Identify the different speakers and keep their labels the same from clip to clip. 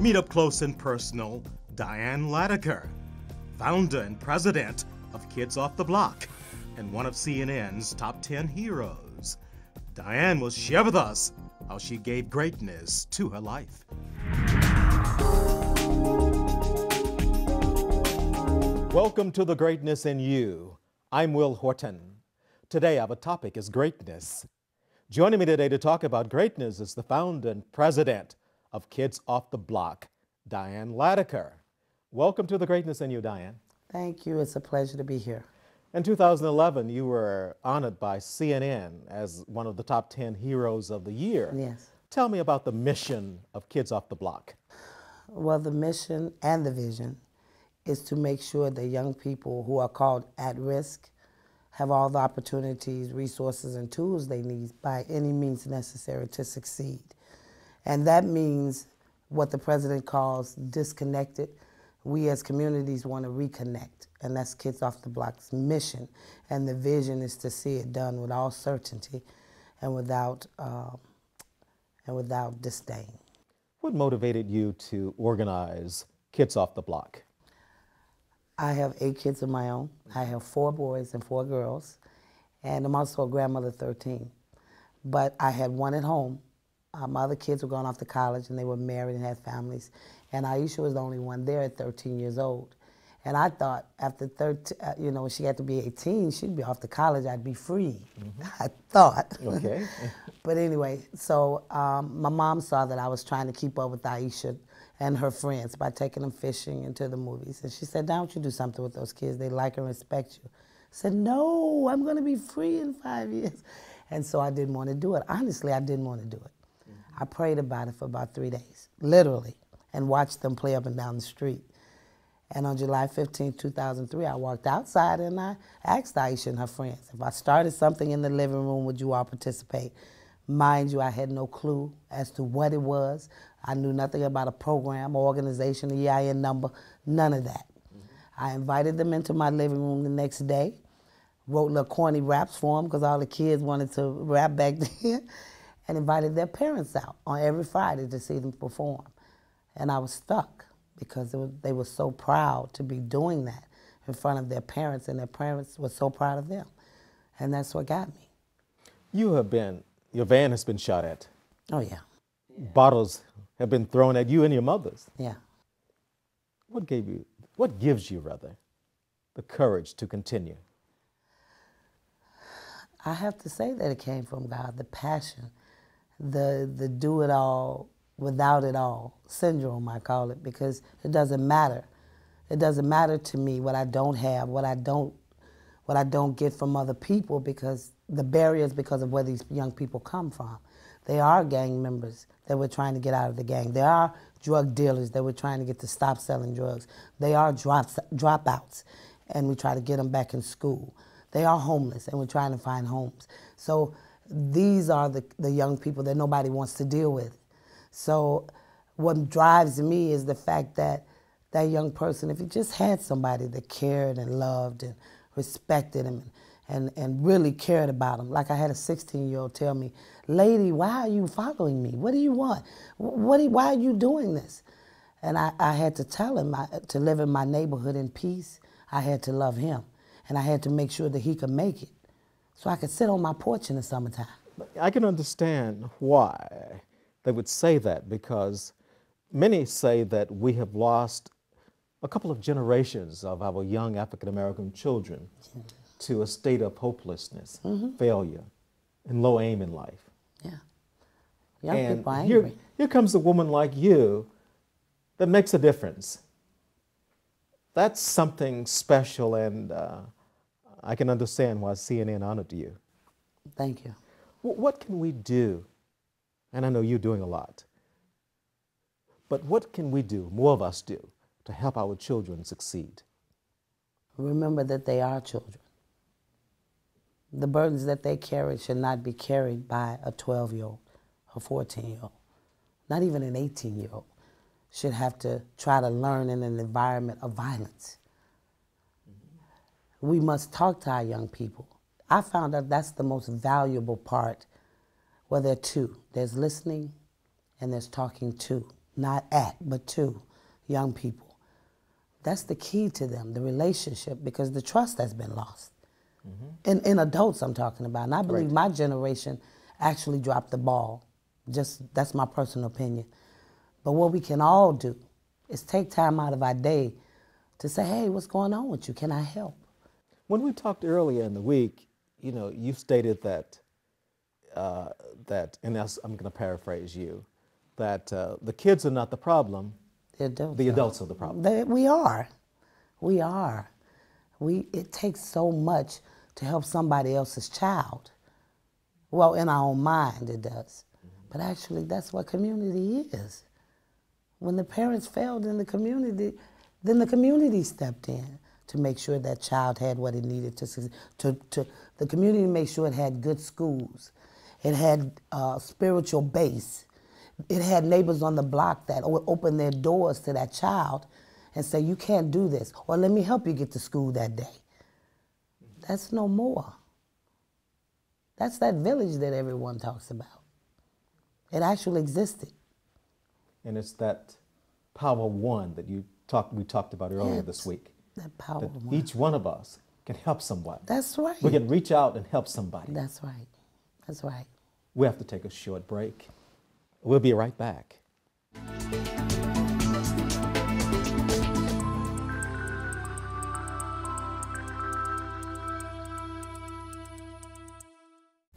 Speaker 1: Meet up close and personal Diane Latiker, founder and president of Kids Off the Block and one of CNN's top 10 heroes. Diane will share with us how she gave greatness to her life. Welcome to The Greatness in You. I'm Will Horton. Today our topic is greatness. Joining me today to talk about greatness is the founder and president of Kids Off the Block, Diane Latiker. Welcome to The Greatness in You, Diane.
Speaker 2: Thank you. It's a pleasure to be here.
Speaker 1: In 2011, you were honored by CNN as one of the top 10 heroes of the year.
Speaker 2: Yes.
Speaker 1: Tell me about the mission of Kids Off the Block.
Speaker 2: Well, the mission and the vision is to make sure that young people who are called at risk have all the opportunities, resources, and tools they need by any means necessary to succeed. And that means what the president calls disconnected. We as communities want to reconnect, and that's Kids Off the Block's mission. And the vision is to see it done with all certainty and without disdain.
Speaker 1: What motivated you to organize Kids Off the Block?
Speaker 2: I have 8 kids of my own. I have 4 boys and 4 girls, and I'm also a grandmother of 13. But I had one at home. My other kids were going off to college, and they were married and had families. And Aisha was the only one there at 13 years old. And I thought after 13, when she had to be 18, she'd be off to college, I'd be free. I thought.
Speaker 1: Okay.
Speaker 2: But anyway, so my mom saw that I was trying to keep up with Aisha and her friends by taking them fishing and to the movies. And she said, "Why don't you do something with those kids? They like and respect you." I said, "No, I'm going to be free in 5 years." And so I didn't want to do it. Honestly, I didn't want to do it. I prayed about it for about 3 days, literally, and watched them play up and down the street. And on July 15, 2003, I walked outside and I asked Aisha and her friends, if I started something in the living room, would you all participate? Mind you, I had no clue as to what it was. I knew nothing about a program, organization, the EIN number, none of that. I invited them into my living room the next day, wrote little corny raps for them because all the kids wanted to rap back then, and invited their parents out on every Friday to see them perform. And I was stuck because they were so proud to be doing that in front of their parents, and their parents were so proud of them. And that's what got me.
Speaker 1: Your van has been shot at.
Speaker 2: Oh, yeah.
Speaker 1: Bottles have been thrown at you and your mothers.
Speaker 2: Yeah.
Speaker 1: What gives you, the courage to continue?
Speaker 2: I have to say that it came from God, the passion, the do it all without it all syndrome, I call it, because it doesn't matter. It doesn't matter to me what I don't have, what I don't get from other people, because the barriers because of where these young people come from. They are gang members that we're trying to get out of the gang. They are drug dealers that we're trying to get to stop selling drugs. They are dropouts, and we try to get them back in school. They are homeless, and we're trying to find homes. So these are the young people that nobody wants to deal with. So what drives me is the fact that that young person, if he just had somebody that cared and loved and respected him and really cared about him. Like I had a 16-year-old tell me, "Lady, why are you following me? What do you want? Why are you doing this?" And I had to tell him to live in my neighborhood in peace, I had to love him. And I had to make sure that he could make it so I could sit on my porch in the summertime.
Speaker 1: I can understand why they would say that, because many say that we have lost a couple of generations of our young African-American children to a state of hopelessness, failure, and low aim in life.
Speaker 2: Yeah. Young people are angry.
Speaker 1: Here comes a woman like you that makes a difference. That's something special, and I can understand why CNN honored you.
Speaker 2: Thank you.
Speaker 1: What can we do? And I know you're doing a lot. But what can we do, more of us do, to help our children succeed?
Speaker 2: Remember that they are children. The burdens that they carry should not be carried by a 12-year-old, a 14-year-old, not even an 18-year-old should have to try to learn in an environment of violence. We must talk to our young people. I found out that's the most valuable part. Well, there are two. There's listening and there's talking to. not at, but to young people. That's the key to them, the relationship, because the trust has been lost. In adults I'm talking about. And I believe my generation actually dropped the ball. That's my personal opinion. But what we can all do is take time out of our day to say, hey, what's going on with you? Can I help?
Speaker 1: When we talked earlier in the week, you know, you stated that, and I'm going to paraphrase you, that the kids are not the problem, the adults are the problem.
Speaker 2: We are. It takes so much to help somebody else's child. Well, in our own mind it does. But actually that's what community is. When the parents failed in the community, then the community stepped in to make sure that child had what it needed the community made sure it had good schools. It had a spiritual base. It had neighbors on the block that would open their doors to that child and say, you can't do this, or let me help you get to school that day. That's no more. That's that village that everyone talks about. It actually existed.
Speaker 1: And it's that power one that we talked about earlier this week.
Speaker 2: That power
Speaker 1: that
Speaker 2: one.
Speaker 1: Each one of us can help someone.
Speaker 2: That's right.
Speaker 1: We can reach out and help somebody.
Speaker 2: That's right. That's right.
Speaker 1: We have to take a short break. We'll be right back.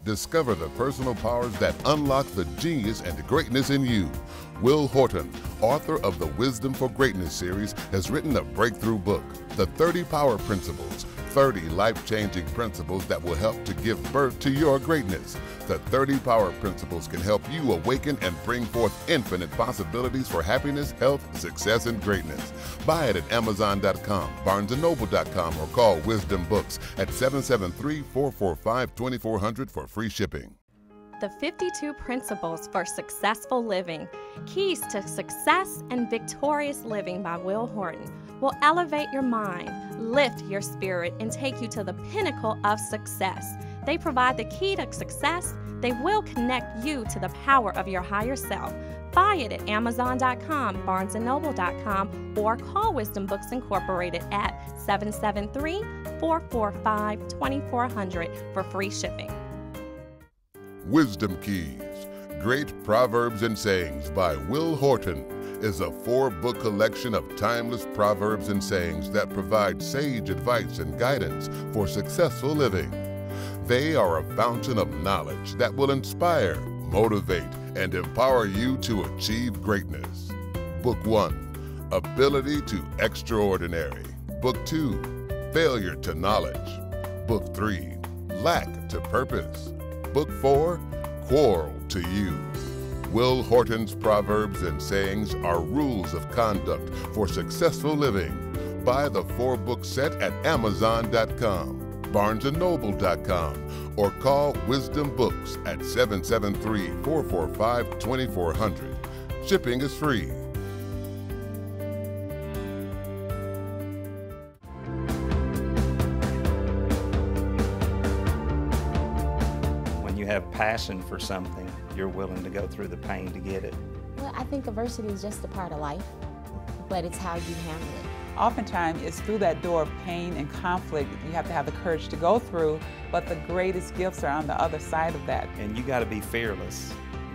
Speaker 3: Discover the personal powers that unlock the genius and greatness in you. Will Horton, author of the Wisdom for Greatness series, has written a breakthrough book, The 30 Power Principles, 30 life-changing principles that will help to give birth to your greatness. The 30 Power Principles can help you awaken and bring forth infinite possibilities for happiness, health, success, and greatness. Buy it at Amazon.com, BarnesandNoble.com, or call Wisdom Books at 773-445-2400 for free shipping.
Speaker 4: The 52 Principles for Successful Living, Keys to Success and Victorious Living by Will Horton, will elevate your mind, lift your spirit, and take you to the pinnacle of success. They provide the key to success. They will connect you to the power of your higher self. Buy it at Amazon.com, BarnesandNoble.com, or call Wisdom Books Incorporated at 773-445-2400 for free shipping.
Speaker 3: Wisdom Keys, Great Proverbs and Sayings by Will Horton is a 4-book collection of timeless proverbs and sayings that provide sage advice and guidance for successful living. They are a fountain of knowledge that will inspire, motivate, and empower you to achieve greatness. Book 1, Ability to Extraordinary. Book 2, Failure to Knowledge. Book 3, Lack to Purpose. Book 4, Quarrel to You. Will Horton's Proverbs and Sayings are rules of conduct for successful living. Buy the 4-book set at Amazon.com, BarnesandNoble.com, or call Wisdom Books at 773-445-2400. Shipping is free.
Speaker 5: Have passion for something, you're willing to go through the pain to get it.
Speaker 6: Well, I think adversity is just a part of life, but it's how you handle it.
Speaker 7: Oftentimes, it's through that door of pain and conflict you have to have the courage to go through, but the greatest gifts are on the other side of that.
Speaker 5: And you got to be fearless.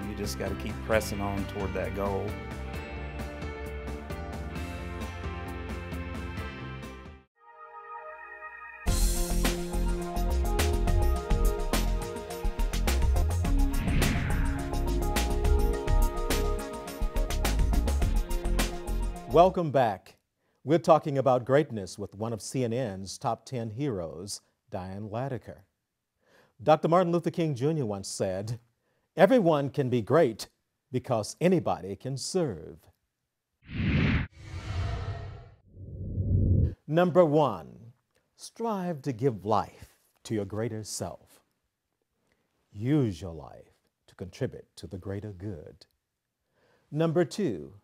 Speaker 5: You just got to keep pressing on toward that goal.
Speaker 1: Welcome back. We're talking about greatness with one of CNN's top 10 heroes, Diane Latiker. Dr. Martin Luther King Jr. once said, "Everyone can be great because anybody can serve." Number 1, strive to give life to your greater self. Use your life to contribute to the greater good. Number 2,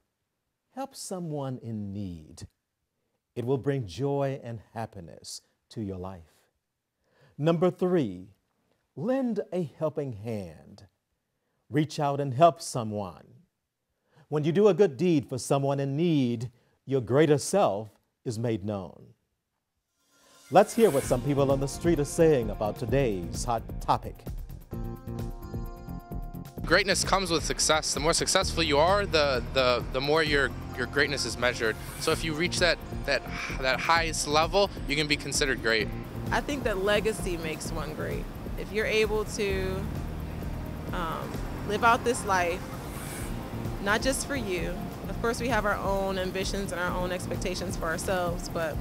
Speaker 1: help someone in need. It will bring joy and happiness to your life. Number 3, lend a helping hand. Reach out and help someone. When you do a good deed for someone in need, your greater self is made known. Let's hear what some people on the street are saying about today's hot topic.
Speaker 8: Greatness comes with success. The more successful you are, the more your greatness is measured. So if you reach that highest level, you can be considered great.
Speaker 9: I think that legacy makes one great. If you're able to live out this life, not just for you. Of course, we have our own ambitions and our own expectations for ourselves, but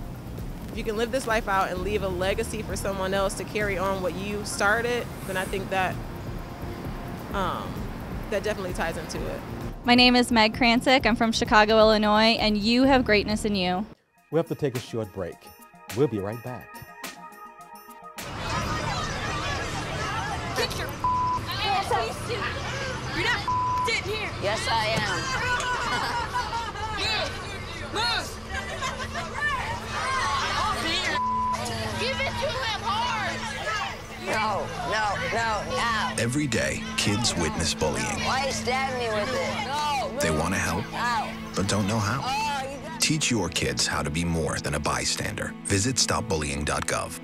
Speaker 9: if you can live this life out and leave a legacy for someone else to carry on what you started, then I think that that definitely ties into it.
Speaker 10: My name is Meg Kranczyk. I'm from Chicago, Illinois, and you have greatness in you.
Speaker 1: We have to take a short break. We'll be right back.
Speaker 11: Get your ass out. You're not sitting here. Yes, I am. Move. Give it to him hard. No.
Speaker 12: Every day, kids witness bullying.
Speaker 11: Why you stabbing me with it? No.
Speaker 12: They want to help,
Speaker 11: Ow.
Speaker 12: but don't know how. Teach your kids how to be more than a bystander. Visit stopbullying.gov.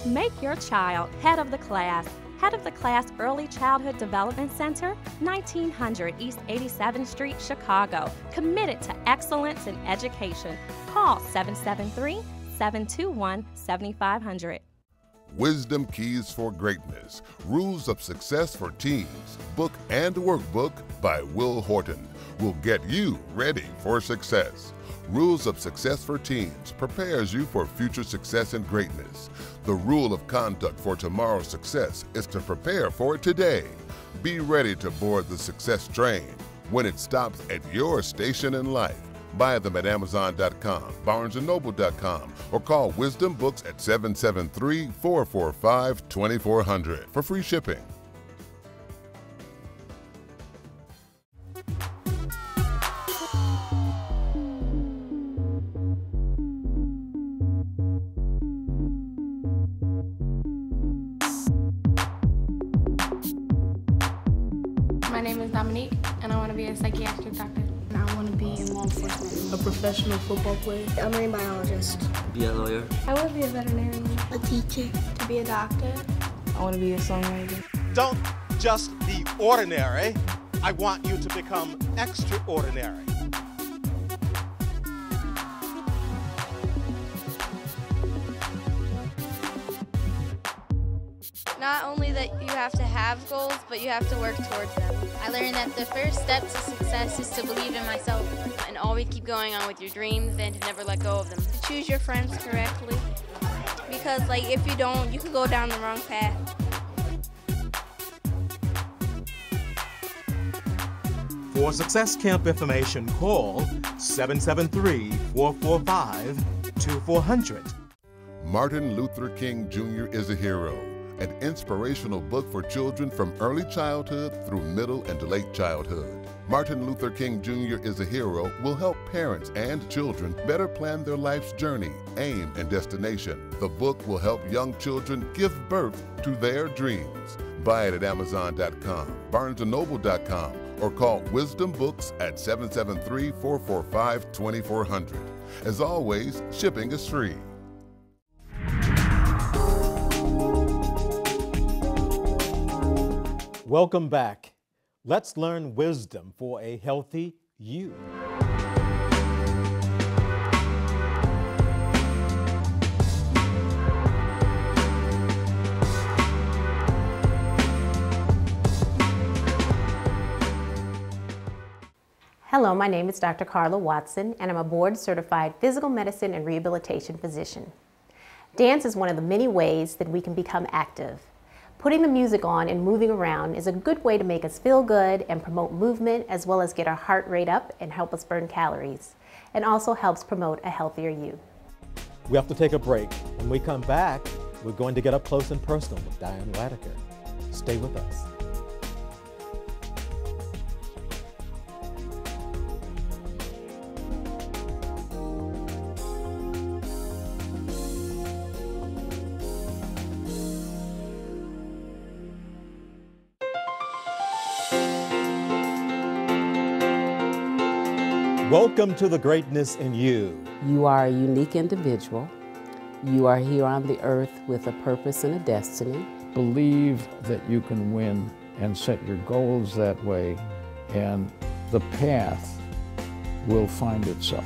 Speaker 4: Make your child head of the class. Head of the Class Early Childhood Development Center, 1900 East 87th Street, Chicago. Committed to excellence in education. Call 773-721-7500.
Speaker 3: Wisdom Keys for Greatness, Rules of Success for Teens, book and workbook by Will Horton will get you ready for success. Rules of Success for Teens prepares you for future success and greatness. The rule of conduct for tomorrow's success is to prepare for it today. Be ready to board the success train when it stops at your station in life. Buy them at Amazon.com, BarnesandNoble.com, or call Wisdom Books at 773-445-2400 for free shipping.
Speaker 13: My name is Dominique, and I want to be a psychiatric doctor.
Speaker 14: I want to be in law enforcement. A professional football player.
Speaker 13: A marine biologist.
Speaker 15: Be a lawyer.
Speaker 13: I want to be a veterinarian.
Speaker 14: A teacher.
Speaker 13: To be a doctor.
Speaker 14: I want to be a songwriter.
Speaker 16: Don't just be ordinary. I want you to become extraordinary.
Speaker 17: Not only that you have to have goals, but you have to work towards them. I learned that the first step to success is to believe in myself and always keep going on with your dreams and to never let go of them. To choose your friends correctly, because if you don't, you can go down the wrong path.
Speaker 16: For Success Camp information, call 773-445-2400.
Speaker 3: Martin Luther King Jr. is a hero, an inspirational book for children from early childhood through middle and late childhood. Martin Luther King Jr. is a hero will help parents and children better plan their life's journey, aim, and destination. The book will help young children give birth to their dreams. Buy it at Amazon.com, BarnesandNoble.com, or call Wisdom Books at 773-445-2400. As always, shipping is free.
Speaker 1: Welcome back. Let's learn wisdom for a healthy you.
Speaker 18: Hello, my name is Dr. Carla Watson, and I'm a board-certified physical medicine and rehabilitation physician. Dance is one of the many ways that we can become active. Putting the music on and moving around is a good way to make us feel good and promote movement, as well as get our heart rate up and help us burn calories, and also helps promote a healthier you.
Speaker 1: We have to take a break. When we come back, we're going to get up close and personal with Diane Latiker. Stay with us. Welcome to the greatness in you.
Speaker 15: You are a unique individual. You are here on the earth with a purpose and a destiny.
Speaker 19: Believe that you can win and set your goals that way, and the path will find itself.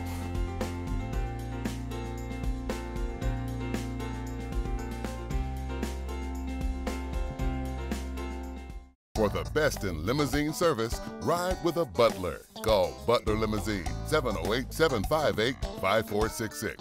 Speaker 3: For the best in limousine service, ride with a Butler. Call Butler Limousine, 708-758-5466.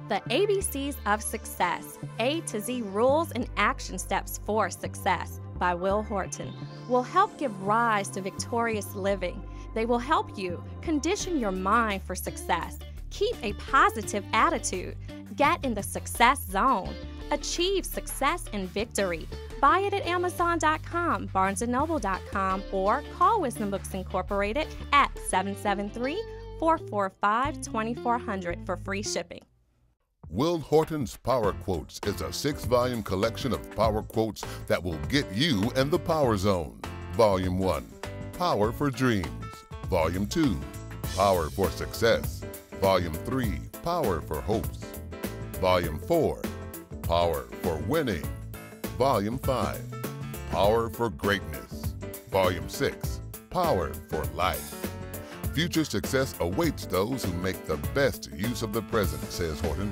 Speaker 4: The ABCs of Success, A to Z Rules and Action Steps for Success by Will Horton will help give rise to victorious living. They will help you condition your mind for success, keep a positive attitude, get in the success zone, achieve success and victory. Buy it at Amazon.com, BarnesandNoble.com, or call Wisdom Books Incorporated at 773-445-2400 for free shipping.
Speaker 3: Will Horton's Power Quotes is a 6-volume collection of power quotes that will get you in the power zone. Volume 1, Power for Dreams. Volume 2, Power for Success. Volume 3, Power for Hopes. Volume 4, Power for Winning. Volume 5, Power for Greatness. Volume 6, Power for Life. Future success awaits those who make the best use of the present, says Horton.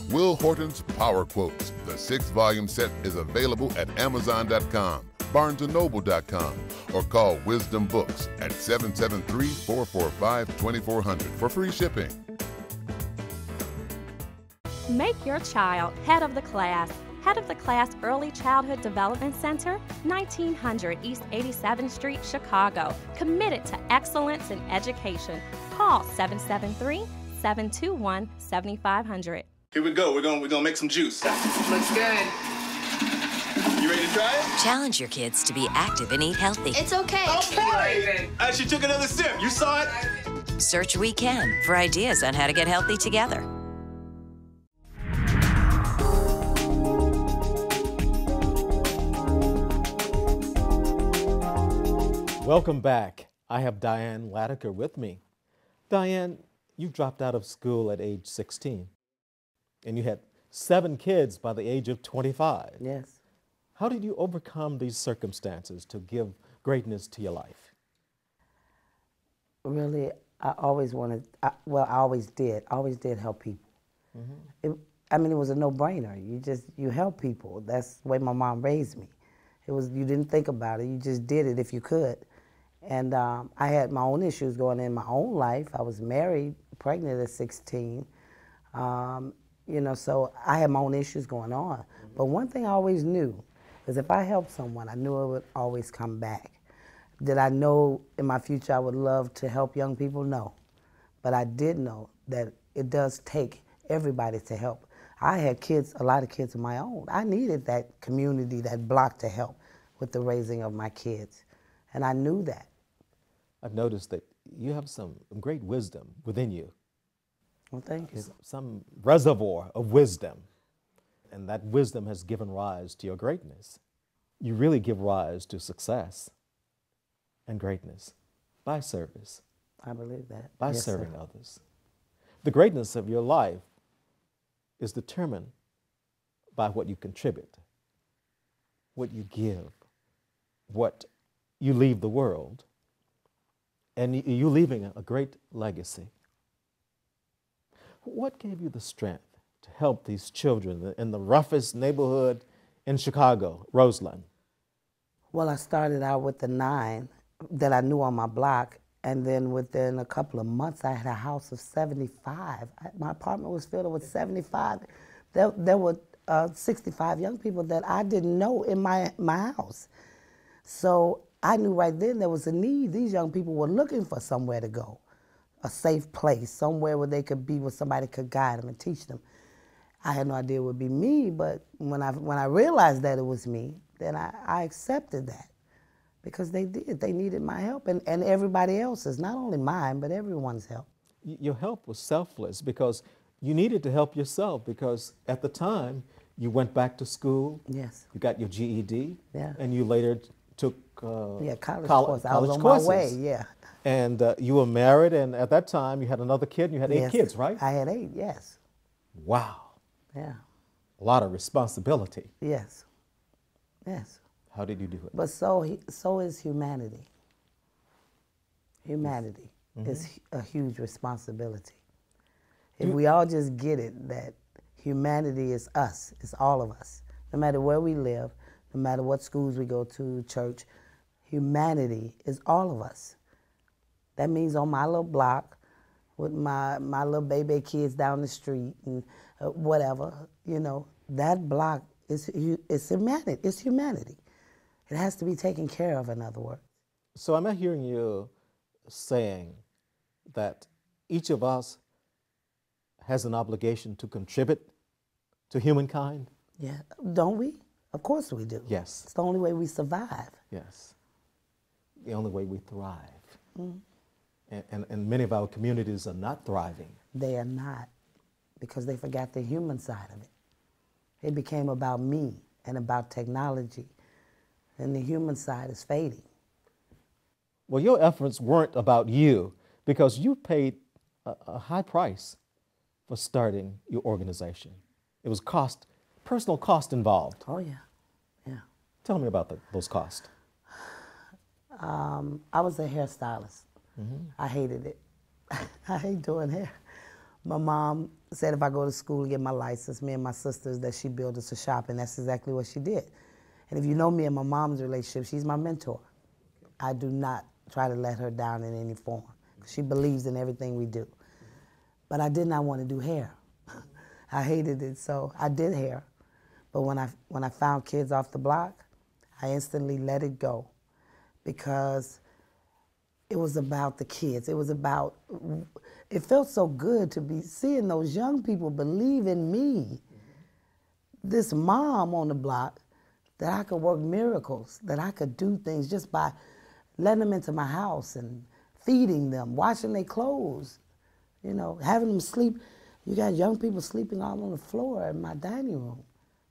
Speaker 3: Will Horton's Power Quotes, the 6-volume set, is available at Amazon.com, BarnesandNoble.com, or call Wisdom Books at 773-445-2400 for free shipping.
Speaker 4: Make your child head of the class. Head of the Class Early Childhood Development Center, 1900 East 87th Street, Chicago. Committed to excellence in education. Call 773-721-7500.
Speaker 20: Here we go. We're gonna make some juice. Looks good. You ready to try it?
Speaker 21: Challenge your kids to be active and eat healthy.
Speaker 11: It's okay.
Speaker 20: Okay. She took another sip. You saw it?
Speaker 21: Search We Can for ideas on how to get healthy together.
Speaker 1: Welcome back. I have Diane Latiker with me. Diane, you dropped out of school at age 16, and you had 7 kids by the age of 25.
Speaker 2: Yes.
Speaker 1: How did you overcome these circumstances to give greatness to your life?
Speaker 2: Really, I always wanted, I always did help people. Mm-hmm. It was a no-brainer. You help people. That's the way my mom raised me. You didn't think about it, you just did it if you could. And I had my own issues going in my own life. I was married, pregnant at 16. So I had my own issues going on. Mm-hmm. But one thing I always knew is if I helped someone, I knew it would always come back. Did I know in my future I would love to help young people? No. But I did know that it does take everybody to help. I had kids, a lot of kids of my own. I needed that community, that block to help with the raising of my kids. And I knew that.
Speaker 1: I've noticed that you have some great wisdom within you.
Speaker 2: Well, thank you.
Speaker 1: Some reservoir of wisdom. And that wisdom has given rise to your greatness. You really give rise to success and greatness by service.
Speaker 2: I believe that.
Speaker 1: By serving others. The greatness of your life is determined by what you contribute, what you give, what you leave the world, and you leaving a great legacy. What gave you the strength to help these children in the roughest neighborhood in Chicago, Roseland?
Speaker 2: Well, I started out with the 9 that I knew on my block, and then within a couple of months, I had a house of 75. My apartment was filled with 75. There were 65 young people that I didn't know in my house. So I knew right then there was a need. These young people were looking for somewhere to go, a safe place, somewhere where they could be, where somebody could guide them and teach them. I had no idea it would be me, but when I realized that it was me, then I accepted that. Because they did. They needed my help and everybody else's, not only mine, but everyone's help.
Speaker 1: Your help was selfless because you needed to help yourself because at the time You went back to school.
Speaker 2: Yes.
Speaker 1: You got your GED.
Speaker 2: Yeah.
Speaker 1: And you later took
Speaker 2: college
Speaker 1: courses.
Speaker 2: I was on my way, yeah.
Speaker 1: And you were married, and at that time you had another kid, and you had 8 kids, right?
Speaker 2: I had 8, yes.
Speaker 1: Wow.
Speaker 2: Yeah.
Speaker 1: A lot of responsibility.
Speaker 2: Yes. Yes.
Speaker 1: How did you do it?
Speaker 2: But so is humanity. Humanity is a huge responsibility. If we all just get it that humanity is us, it's all of us, no matter where we live, no matter what schools we go to, church, humanity is all of us. That means on my little block with my little baby kids down the street and whatever, you know, that block is humanity. It's humanity. It has to be taken care of, in other words.
Speaker 1: So am I hearing you saying that each of us has an obligation to contribute to humankind?
Speaker 2: Yeah, don't we? Of course we do.
Speaker 1: Yes.
Speaker 2: It's the only way we survive.
Speaker 1: Yes. The only way we thrive. And many of our communities are not thriving.
Speaker 2: They are not, because they forgot the human side of it. It became about me and about technology, and the human side is fading.
Speaker 1: Well, your efforts weren't about you, because you paid a high price for starting your organization. It was personal cost involved.
Speaker 2: Oh, yeah, yeah.
Speaker 1: Tell me about those costs.
Speaker 2: I was a hairstylist. I hated it. I hate doing hair. My mom said if I go to school and get my license, me and my sisters, that she'd build us a shop, and that's exactly what she did. And if you know me and my mom's relationship, she's my mentor. I do not try to let her down in any form. She believes in everything we do. But I did not want to do hair. I hated it, so I did hair. But when I found Kids Off the Block, I instantly let it go, because it was about the kids. It was about, it felt so good to be seeing those young people believe in me, this mom on the block, that I could work miracles, that I could do things just by letting them into my house and feeding them, washing their clothes, you know, having them sleep. You got young people sleeping all on the floor in my dining room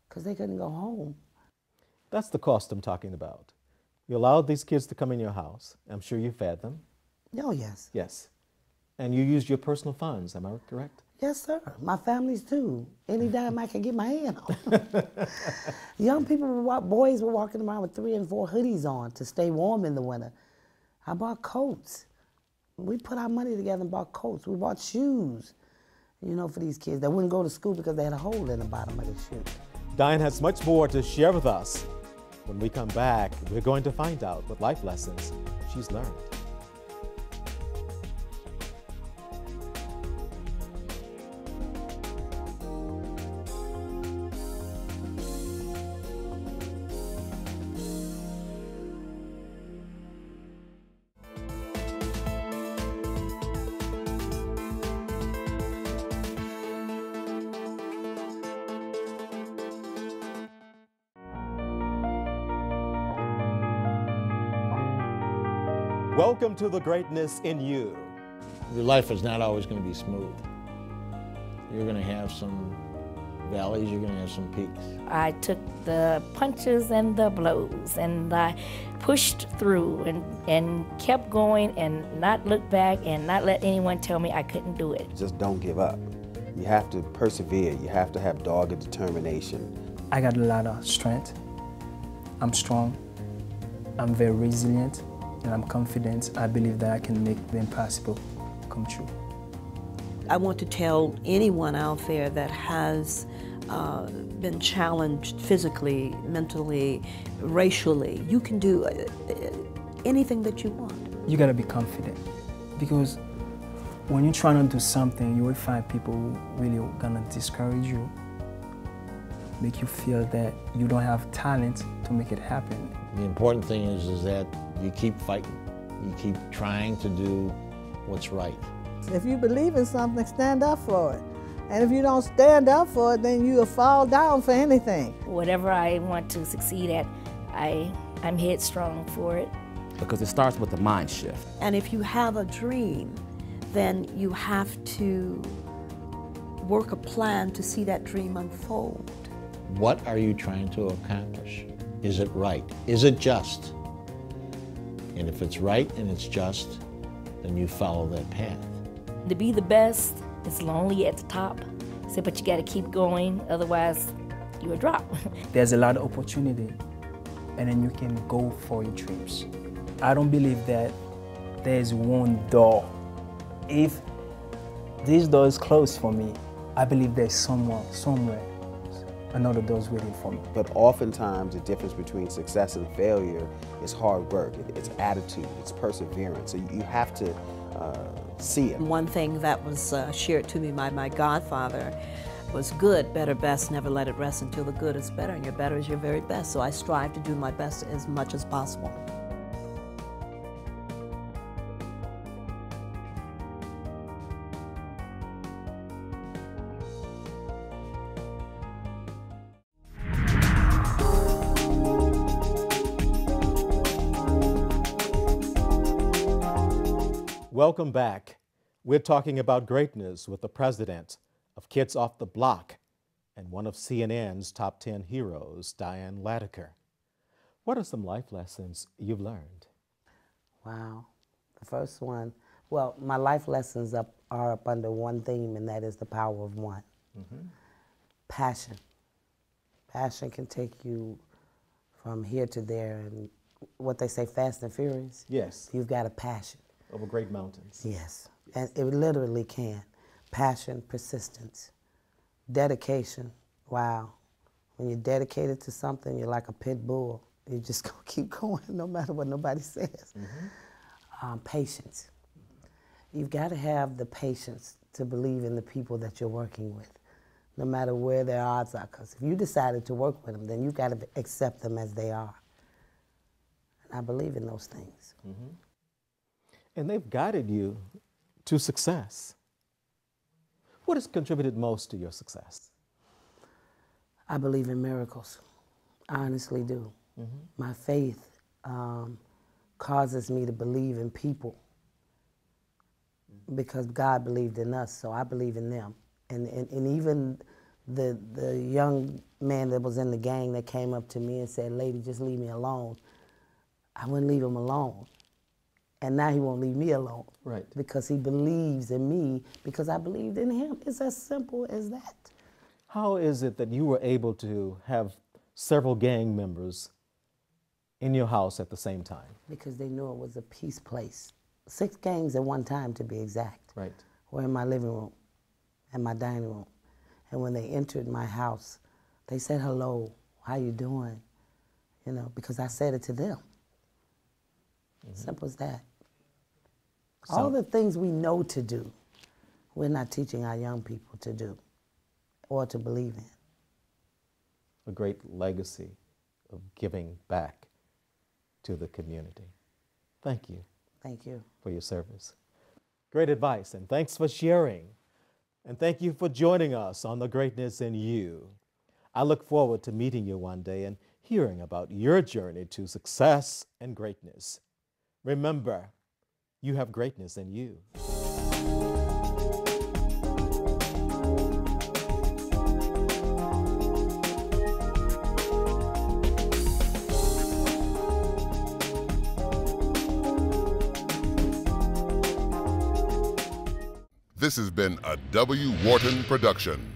Speaker 2: because they couldn't go home.
Speaker 1: That's the cost I'm talking about. You allowed these kids to come in your house. I'm sure you fed them.
Speaker 2: Oh, yes.
Speaker 1: Yes. And you used your personal funds, am I correct?
Speaker 2: Yes, sir. My family's too. Any dime I can get my hand on. Young people, boys were walking around with 3 and 4 hoodies on to stay warm in the winter. I bought coats. We put our money together and bought coats. We bought shoes, you know, for these kids that wouldn't go to school because they had a hole in the bottom of their shoe.
Speaker 1: Diane has much more to share with us. When we come back, we're going to find out what life lessons she's learned. Welcome to the greatness in you.
Speaker 19: Your life is not always going to be smooth. You're going to have some valleys, you're going to have some peaks.
Speaker 6: I took the punches and the blows, and I pushed through and kept going and not look back and not let anyone tell me I couldn't do it.
Speaker 22: Just don't give up. You have to persevere. You have to have dogged determination.
Speaker 23: I got a lot of strength. I'm strong. I'm very resilient. And I'm confident. I believe that I can make the impossible come true.
Speaker 24: I want to tell anyone out there that has been challenged physically, mentally, racially, you can do anything that you want.
Speaker 23: You gotta be confident, because when you're trying to do something, you will find people who really gonna discourage you, make you feel that you don't have talent to make it happen.
Speaker 19: The important thing is that you keep fighting. You keep trying to do what's right.
Speaker 25: If you believe in something, stand up for it. And if you don't stand up for it, then you'll fall down for anything.
Speaker 6: Whatever I want to succeed at, I'm headstrong for it.
Speaker 26: Because it starts with a mind shift.
Speaker 24: And if you have a dream, then you have to work a plan to see that dream unfold.
Speaker 19: What are you trying to accomplish? Is it right? Is it just? And if it's right and it's just, then you follow that path.
Speaker 6: To be the best, it's lonely at the top. So, but you got to keep going, otherwise you will drop.
Speaker 23: There's a lot of opportunity, and then you can go for your dreams. I don't believe that there's one door. If this door is closed for me, I believe there's someone, somewhere, another door's waiting for me.
Speaker 22: But oftentimes the difference between success and failure is hard work, it's attitude, it's perseverance. So you have to see it.
Speaker 24: One thing that was shared to me by my godfather was good, better, best, never let it rest until the good is better, and your better is your very best. So I strive to do my best as much as possible.
Speaker 1: Welcome back. We're talking about greatness with the president of Kids Off the Block and one of CNN's top 10 heroes, Diane Latiker. What are some life lessons you've learned?
Speaker 2: Wow. The first one, well, my life lessons are up under one theme, and that is the power of one. Mm-hmm. Passion. Passion can take you from here to there, and what they say, fast and furious.
Speaker 1: Yes.
Speaker 2: You've got a passion.
Speaker 1: Over great mountains.
Speaker 2: Yes, and it literally can. Passion, persistence, dedication. Wow. When you're dedicated to something, you're like a pit bull. You're just gonna keep going no matter what nobody says. Mm-hmm. Patience. You've got to have the patience to believe in the people that you're working with, no matter where their odds are. Because if you decided to work with them, then you've got to accept them as they are. And I believe in those things.
Speaker 1: Mm-hmm. And they've guided you to success. What has contributed most to your success?
Speaker 2: I believe in miracles. I honestly do. Mm-hmm. My faith causes me to believe in people because God believed in us, so I believe in them. And even the young man that was in the gang that came up to me and said, "Lady, just leave me alone," I wouldn't leave him alone. And now he won't leave me alone.
Speaker 1: Right.
Speaker 2: Because he believes in me because I believed in him. It's as simple as that.
Speaker 1: How is it that you were able to have several gang members in your house at the same time?
Speaker 2: Because they knew it was a peace place. 6 gangs at one time, to be exact.
Speaker 1: Right.
Speaker 2: Were in my living room and my dining room. And when they entered my house, they said, "Hello, how you doing?" You know, because I said it to them. Mm-hmm. Simple as that. So, all the things we know to do, we're not teaching our young people to do or to believe in.
Speaker 1: A great legacy of giving back to the community. Thank you.
Speaker 2: Thank you.
Speaker 1: For your service. Great advice, and thanks for sharing. And thank you for joining us on The Greatness in You. I look forward to meeting you one day and hearing about your journey to success and greatness. Remember, you have greatness in you.
Speaker 3: This has been a W. Horton production.